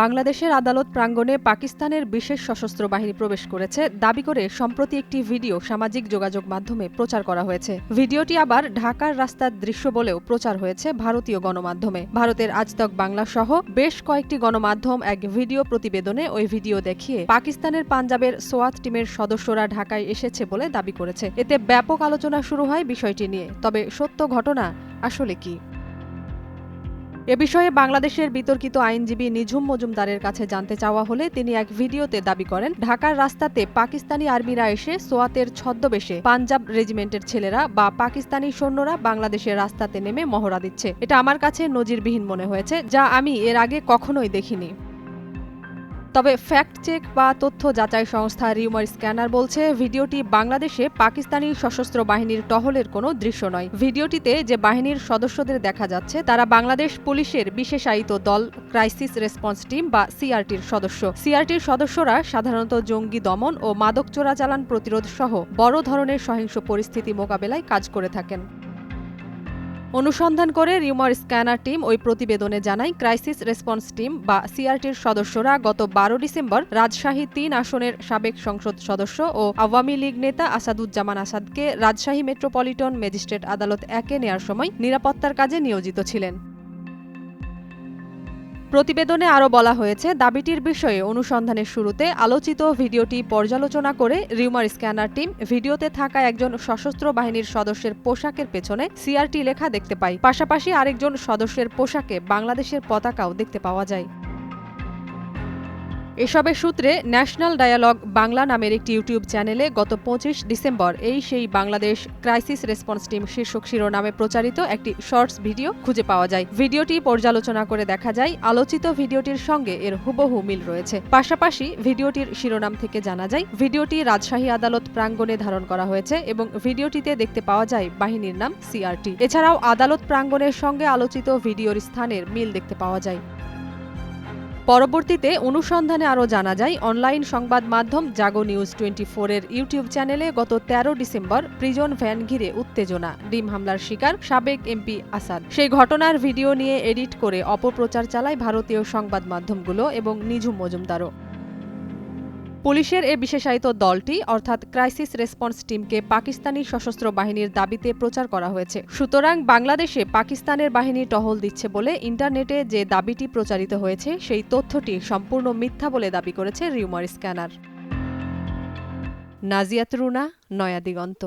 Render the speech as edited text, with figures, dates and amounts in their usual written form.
বাংলাদেশের আদালত প্রাঙ্গণে পাকিস্তানের বিশেষ সশস্ত্র বাহিনী প্রবেশ করেছে দাবি করে সম্প্রতি একটি ভিডিও সামাজিক যোগাযোগ মাধ্যমে প্রচার করা হয়েছে। ভিডিওটি আবার ঢাকার রাস্তার দৃশ্য বলেও প্রচার হয়েছে ভারতীয় গণমাধ্যমে। ভারতের আজতক বাংলা সহ বেশ কয়েকটি গণমাধ্যম এক ভিডিও প্রতিবেদনে ওই ভিডিও দেখিয়ে পাকিস্তানের পাঞ্জাবের সোয়াত টিমের সদস্যরা ঢাকায় এসেছে বলে দাবি করেছে। এতে ব্যাপক আলোচনা শুরু হয় বিষয়টি নিয়ে। তবে সত্য ঘটনা আসলে কি? এ বিষয়ে বাংলাদেশের বিতর্কিত আইনজীবী নিঝুম মজুমদারের কাছে জানতে চাওয়া হলে তিনি এক ভিডিওতে দাবি করেন, ঢাকার রাস্তাতে পাকিস্তানি আর্মিরা এসে সোয়াতের ছদ্মবেশে পাঞ্জাব রেজিমেন্টের ছেলেরা বা পাকিস্তানি সৈন্যরা বাংলাদেশের রাস্তাতে নেমে মহড়া দিচ্ছে। এটা আমার কাছে নজিরবিহীন মনে হয়েছে, যা আমি এর আগে কখনোই দেখিনি। তবে ফ্যাক্ট চেক বা তথ্য যাচাই সংস্থা রিউমার স্ক্যানার বলছে, ভিডিওটি বাংলাদেশে পাকিস্তানি সশস্ত্র বাহিনীর টহলের কোনো দৃশ্য নয়। ভিডিওটিতে যে বাহিনীর সদস্যদের দেখা যাচ্ছে তারা বাংলাদেশ পুলিশের বিশেষায়িত দল ক্রাইসিস রেসপন্স টিম বা সিআরটির সদস্য। সিআরটির সদস্যরা সাধারণত জঙ্গি দমন ও মাদক চোরাচালান প্রতিরোধ সহ বড় ধরনের সহিংস পরিস্থিতি মোকাবেলায় কাজ করে থাকেন। অনুসন্ধান করে রিউমার স্ক্যানার টিম ওই প্রতিবেদনে জানায়, ক্রাইসিস রেসপন্স টিম বা সিআরটির সদস্যরা গত ১২ ডিসেম্বর রাজশাহী ৩ আসনের সাবেক সংসদ সদস্য ও আওয়ামী লীগ নেতা আসাদুজ্জামান আসাদকে রাজশাহী মেট্রোপলিটন ম্যাজিস্ট্রেট আদালত ১-এ নেয়ার সময় নিরাপত্তার কাজে নিয়োজিত ছিলেন। প্রতিবেদনে আরও বলা হয়েছে, দাবিটির বিষয়ে অনুসন্ধানের শুরুতে আলোচিত ভিডিওটি পর্যালোচনা করে রিউমার স্ক্যানার টিম ভিডিওতে থাকা একজন সশস্ত্র বাহিনীর সদস্যের পোশাকের পেছনে সিআরটি লেখা দেখতে পায়। পাশাপাশি আরেকজন সদস্যের পোশাকে বাংলাদেশের পতাকাও দেখতে পাওয়া যায়। এসবের সূত্রে ন্যাশনাল ডায়ালগ বাংলা নামের একটি ইউটিউব চ্যানেলে গত ২৫ ডিসেম্বর সেই বাংলাদেশ ক্রাইসিস রেসপন্স টিম শীর্ষক শিরোনামে প্রচারিত একটি শর্টস ভিডিও খুঁজে পাওয়া যায়। ভিডিওটি পর্যালোচনা করে দেখা যায়, আলোচিত ভিডিওটির সঙ্গে এর হুবহু মিল রয়েছে। পাশাপাশি ভিডিওটির শিরোনাম থেকে জানা যায়, ভিডিওটি রাজশাহী আদালত প্রাঙ্গণে ধারণ করা হয়েছে এবং ভিডিওটিতে দেখতে পাওয়া যায় বাহিনীর নাম সিআরটি। এছাড়াও আদালত প্রাঙ্গণের সঙ্গে আলোচিত ভিডিওর স্থানের মিল দেখতে পাওয়া যায়। পরবর্তীতে অনুসন্ধানে আরও জানা যায়, অনলাইন সংবাদ মাধ্যম জাগো নিউজ 24 এর ইউটিউব চ্যানেলে গত ১৩ ডিসেম্বর প্রিজন ভ্যান ঘিরে উত্তেজনা, ডিম হামলার শিকার সাবেক এমপি আসাদ। সেই ঘটনার ভিডিও নিয়ে এডিট করে অপপ্রচার চালায় ভারতীয় সংবাদ মাধ্যমগুলো এবং নিঝুম মজুমদারও। পুলিশের এ বিশেষায়িত দলটি অর্থাৎ ক্রাইসিস রেসপন্স টিমকে পাকিস্তানি সশস্ত্র বাহিনীর দাবিতে প্রচার করা হয়েছে। সুতরাং বাংলাদেশে পাকিস্তানের বাহিনী টহল দিচ্ছে বলে ইন্টারনেটে যে দাবিটি প্রচারিত হয়েছে সেই তথ্যটি সম্পূর্ণ মিথ্যা বলে দাবি করেছে রিউমার স্ক্যানার। নাজিয়াত রুনা, নয়া দিগন্ত।